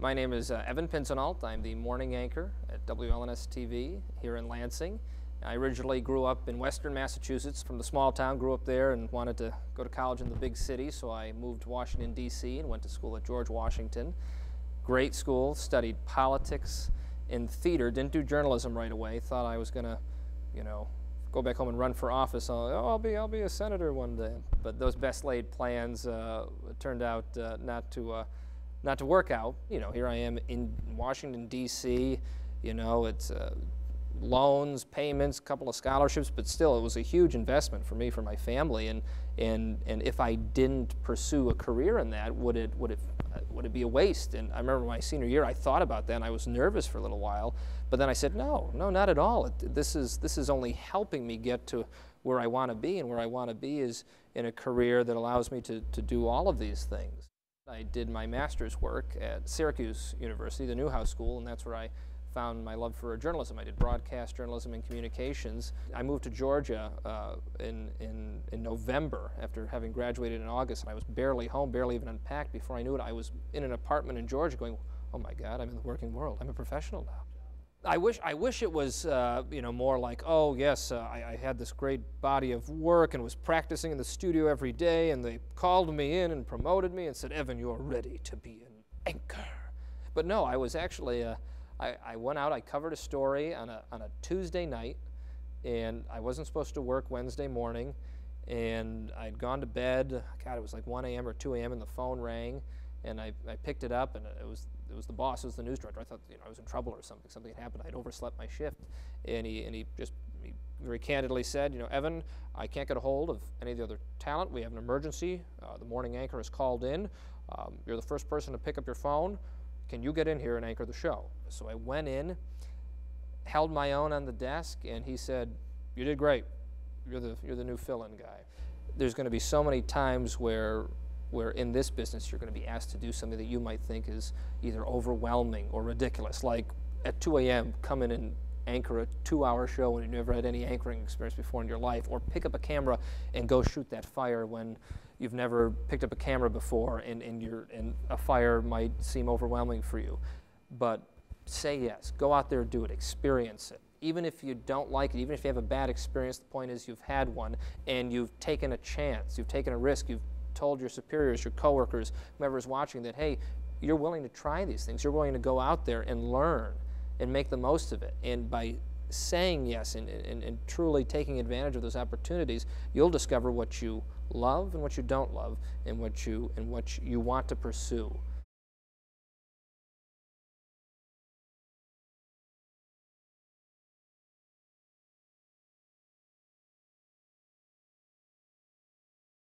My name is Evan Pinsonnault. I'm the morning anchor at WLNS TV here in Lansing. I originally grew up in western Massachusetts from the small town, grew up there and wanted to go to college in the big city, so I moved to Washington, D.C. and went to school at George Washington. Great school, studied politics and theater, didn't do journalism right away, thought I was going to, go back home and run for office. I'll be a senator one day. But those best laid plans turned out not to work out. Here I am in Washington, D.C., it's loans, payments, a couple of scholarships, but still it was a huge investment for me, for my family, and if I didn't pursue a career in that, would it be a waste? And I remember my senior year, I thought about that and I was nervous for a little while, but then I said, no, not at all. This is only helping me get to where I want to be, and where I want to be is in a career that allows me to do all of these things. I did my master's work at Syracuse University, the Newhouse School, and that's where I found my love for journalism. I did broadcast journalism and communications. I moved to Georgia in November after having graduated in August, and I was barely home, barely even unpacked. Before I knew it, I was in an apartment in Georgia going, oh my God, I'm in the working world. I'm a professional now. I wish it was more like, oh yes, I had this great body of work and was practicing in the studio every day, and they called me in and promoted me and said, Evan, you're ready to be an anchor. But no, I was actually I went out, I covered a story on a Tuesday night, and I wasn't supposed to work Wednesday morning, and I'd gone to bed. God, it was like 1 a.m. or 2 a.m. and the phone rang, and I picked it up, and it was the boss, it was the news director. I thought I was in trouble or something had happened. I'd overslept my shift, and he very candidly said, Evan, I can't get a hold of any of the other talent. We have an emergency. The morning anchor has called in. You're the first person to pick up your phone. Can you get in here and anchor the show? So I went in, held my own on the desk, and he said, you did great. You're the new fill-in guy. There's going to be so many times where in this business you're going to be asked to do something that you might think is either overwhelming or ridiculous, like at 2 a.m. come in and anchor a 2-hour show when you never had any anchoring experience before in your life, or pick up a camera and go shoot that fire when you've never picked up a camera before and a fire might seem overwhelming for you. But say yes, go out there, do it, experience it. Even if you don't like it, even if you have a bad experience, the point is you've had one and you've taken a chance, you've taken a risk, you've told your superiors, your coworkers, whoever's watching that, hey, you're willing to try these things, you're willing to go out there and learn and make the most of it. And by saying yes and truly taking advantage of those opportunities, you'll discover what you love and what you don't love, and what you want to pursue.